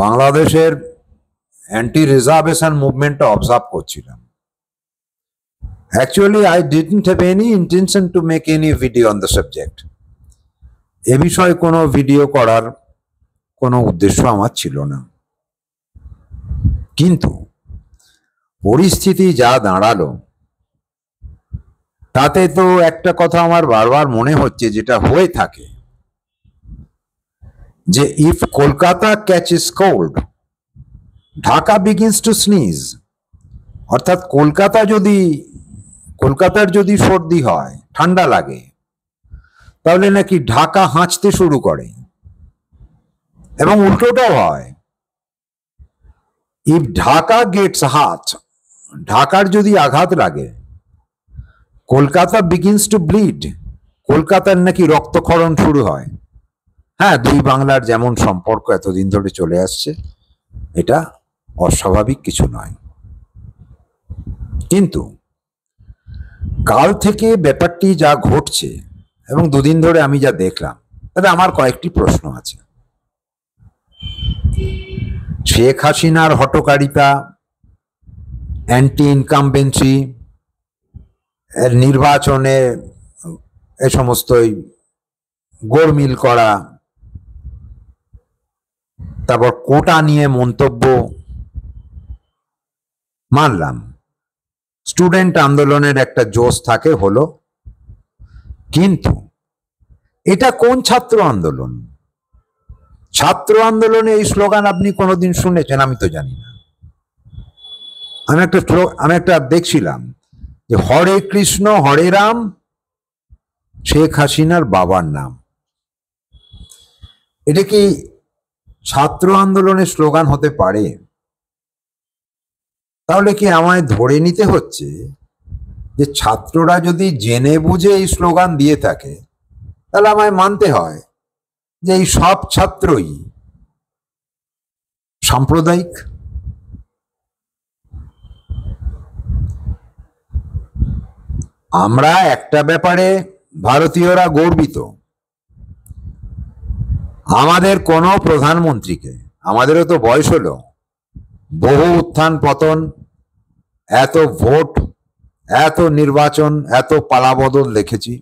বাংলাদেশের anti reservation মুভমেন্টটা observe করছিলাম। Actually I didn't have any intention to make any video on the subject. এ বিষয়ে কোনো ভিডিও করার কোনো উদ্দেশ্য আমার ছিল না, কিন্তু পরিস্থিতি যা দাঁড়ালো তাতে তো একটা কথা আমার বারবার মনে হচ্ছে, যেটা হয়ে থাকে, যে if Kolkata catches cold Dhaka begins two sneeze. অর্থাৎ কলকাতার যদি সর্দি হয়, ঠান্ডা লাগে, তাহলে নাকি ঢাকা হাঁচতে শুরু করে, এবং উল্টোটাও হয়। ইফ ঢাকা গেটস হার্ট, ঢাকার যদি আঘাত লাগে, কলকাতা বিগিনস টু ব্লিড, কলকাতার নাকি রক্তক্ষরণ শুরু হয়। হ্যাঁ, দুই বাংলার যেমন সম্পর্ক এতদিন ধরে চলে আসছে, এটা অস্বাভাবিক কিছু নয়। কিন্তু কাল থেকে ব্যাপারটি যা ঘটছে এবং দুদিন ধরে আমি যা দেখলাম, তাতে আমার কয়েকটি প্রশ্ন আছে। শেখ হাসিনার হঠকারিতা, অ্যান্টি ইনকামবেন্সি, নির্বাচনে এ সমস্তই গোলমিল করা, তারপর কোটা নিয়ে মন্তব্য, মানলাম স্টুডেন্ট আন্দোলনের একটা জোশ থাকে, হলো। কিন্তু এটা কোন ছাত্র আন্দোলন? ছাত্র আন্দোলনে এই স্লোগান আপনি কোনোদিন শুনেছেন? আমি তো জানি না। আমি একটা দেখছিলাম যে হরে কৃষ্ণ হরে রাম, শেখ হাসিনার বাবার নাম। এটা কি ছাত্র আন্দোলনের স্লোগান হতে পারে? তাহলে কি আমায় ধরে নিতে হচ্ছে যে ছাত্ররা যদি জেনে বুঝে এই স্লোগান দিয়ে থাকে, তাহলে আমায় মানতে হয় যে এই সব ছাত্রই সাম্প্রদায়িক? আমরা একটা ব্যাপারে ভারতীয়রা গর্বিত, আমাদের কোনো প্রধানমন্ত্রীকে, আমাদেরও তো বয়স হলো, বহু উত্থান পতন, এত ভোট, এত নির্বাচন, এত পালাবদল দেখেছি,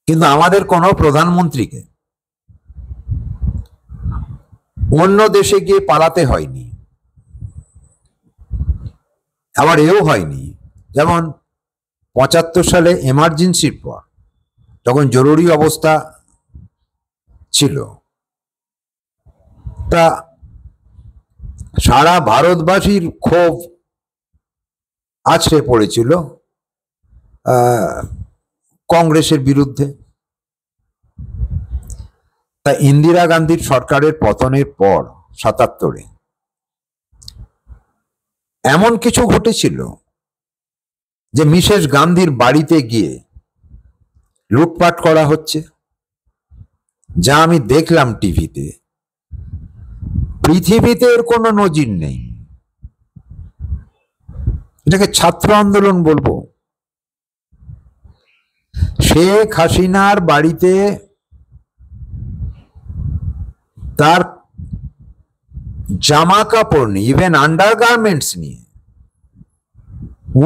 কিন্তু আমাদের কোনো প্রধানমন্ত্রীকে অন্য দেশে গিয়ে পালাতে হয়নি। আবার এও হয়নি, যেমন ৭৫ সালে এমার্জেন্সির পর, যখন জরুরি অবস্থা ছিল, তা সারা ভারতবাসীর ক্ষোভ আছড়ে পড়েছিল কংগ্রেসের বিরুদ্ধে। তা ইন্দিরা গান্ধীর সরকারের পতনের পর ৭৭-এ এমন কিছু ঘটেছিল যে মিসেস গান্ধীর বাড়িতে গিয়ে লুটপাট করা হচ্ছে, যা আমি দেখলাম টিভিতে। পৃথিবীতে এর কোনো নজির নেই। এটাকে ছাত্র আন্দোলন বলবো? শেখ হাসিনার বাড়িতে তার জামা কাপড় নিয়ে, ইভেন আন্ডারগার্মেন্টস নিয়ে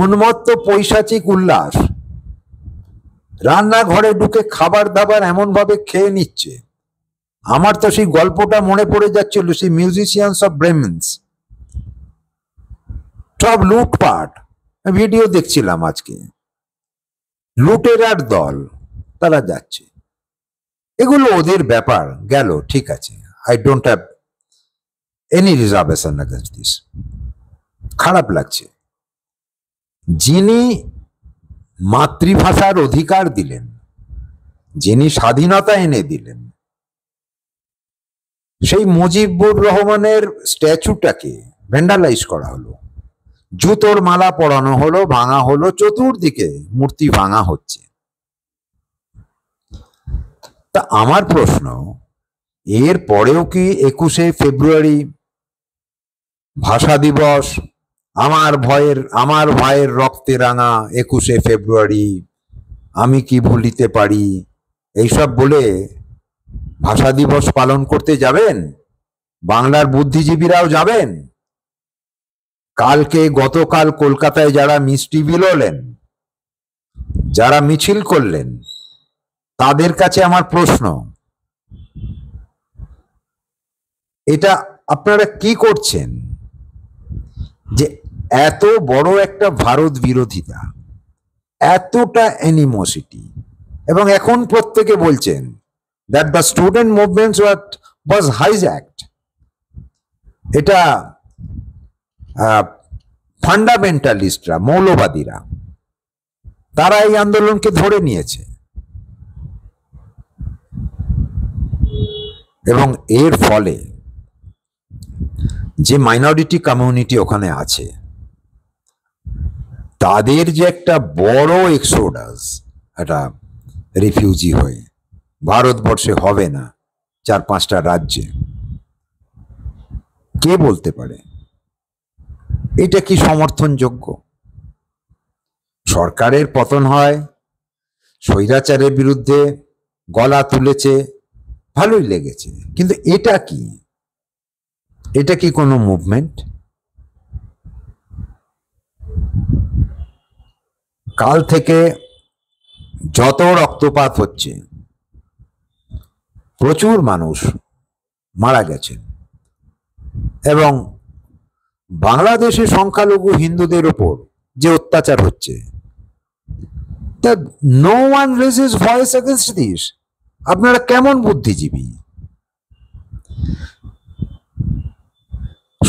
উন্মত্ত পৈশাচিক উল্লাস, রান্নাঘরে ঢুকে খাবার দাবার এমন ভাবে খেয়ে নিচ্ছে। আমার তো সেই গল্পটা মনে পড়ে যাচ্ছিল, সেই মিউজিশিয়ানস অফ ব্রেমেন্স, সব লুটপাট ভিডিও দেখছিলাম আজকে। লুটেরার দল, তারা যাচ্ছে। এগুলো ওদের ব্যাপার, গেল, ঠিক আছে। I don't have any reservation against this. খারাপ লাগছে, যিনি মাতৃভাষার অধিকার দিলেন, যিনি স্বাধীনতা এনে দিলেন, সেই মুজিবুর রহমানের স্ট্যাচুটাকে ভ্যান্ডালাইজ করা হলো, জুতোর মালা পরানো হলো, ভাঙা হলো, চতুর্দিকে মূর্তি ভাঙা হচ্ছে। তা আমার প্রশ্ন, এর পরেও কি ২১শে ফেব্রুয়ারি ভাষা দিবস, আমার ভাইয়ের রক্তে রাঙা ২১শে ফেব্রুয়ারি, আমি কি ভুলিতে পারি, এইসব বলে ভাষা দিবস পালন করতে যাবেন? বাংলার বুদ্ধিজীবীরাও যাবেন? গতকাল কলকাতায় যারা মিষ্টি বিলোলেন, যারা মিছিল করলেন, তাদের কাছে আমার প্রশ্ন, এটা আপনারা কি করছেন যে এত বড় একটা ভারত বিরোধিতা, এতটা অ্যানিমোসিটি, এবং এখন প্রত্যেকে বলছেন that the student movements was hijacked. এটা ফান্ডামেন্টালিস্টরা, মৌলবাদীরা, তারা এই আন্দোলনকে ধরে নিয়েছে, এবং এর ফলে যে মাইনরিটি কমিউনিটি ওখানে আছে তাদের যে একটা বড় এক্সোডাস, একটা রিফিউজি হয়ে ভারতবর্ষে হবে না 4-5টা রাজ্যে, কে বলতে পারে এটা কি সমর্থনযোগ্য? সরকারের পতন হয়, স্বৈরাচারের বিরুদ্ধে গলা তুলেছে, ভালোই লেগেছে, কিন্তু এটা কি? এটা কি কোনো মুভমেন্ট? কাল থেকে যত রক্তপাত হচ্ছে, প্রচুর মানুষ মারা গেছেন, এবং বাংলাদেশে সংখ্যালঘু হিন্দুদের ওপর যে অত্যাচার হচ্ছে, no one raises voice against this. আপনারা কেমন বুদ্ধিজীবী?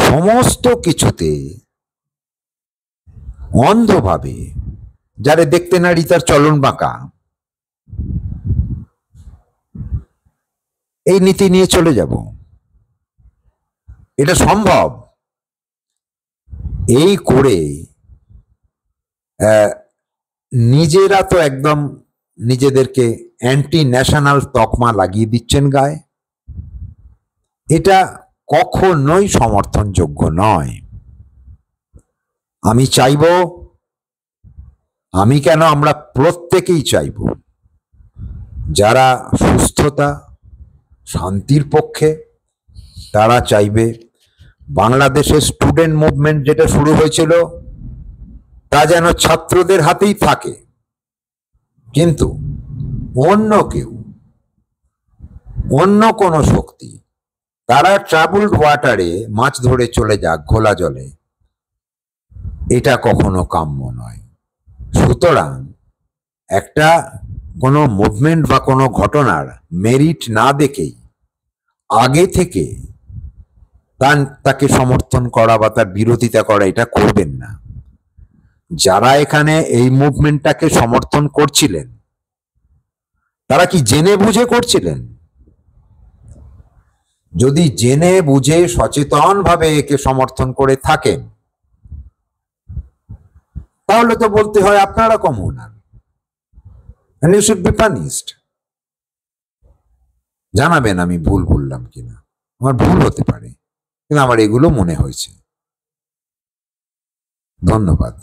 সমস্ত কিছুতে অন্ধভাবে, যারে দেখতে নারী তার চলন বাঁকা, এই নীতি নিয়ে চলে যাব? এটা সম্ভব? এই করে নিজেরা তো একদম নিজেদেরকে অ্যান্টি ন্যাশনাল তকমা লাগিয়ে দিচ্ছেন গায়ে। এটা কখনোই সমর্থনযোগ্য নয়। আমি চাইব, আমি কেন, আমরা প্রত্যেকেই চাইব, যারা সুস্থতা, শান্তির পক্ষে, তারা চাইবে বাংলাদেশের স্টুডেন্ট মুভমেন্ট যেটা শুরু হয়েছিল তা যেন ছাত্রদের হাতেই থাকে, কিন্তু অন্য কেউ, অন্য কোনো শক্তি তারা ট্রাবলড ওয়াটারে মাছ ধরে চলে যাক ঘোলা জলে, এটা কখনো কাম্য নয়। সুতরাং একটা কোনো মুভমেন্ট বা কোনো ঘটনার মেরিট না দেখেই আগে থেকে তাকে সমর্থন করা বা তার বিরোধিতা করা, এটা করবেন না। যারা এখানে এই মুভমেন্টটাকে সমর্থন করছিলেন তারা কি জেনে বুঝে করছিলেন? যদি জেনে বুঝে সচেতনভাবে একে সমর্থন করে থাকেন, তাহলে তো বলতে হয় আপনারা communal, and you should be punished. জানাবেন আমি ভুল বললাম কিনা, আমার ভুল হতে পারে, কিন্তু আমার এগুলো মনে হয়েছে। ধন্যবাদ।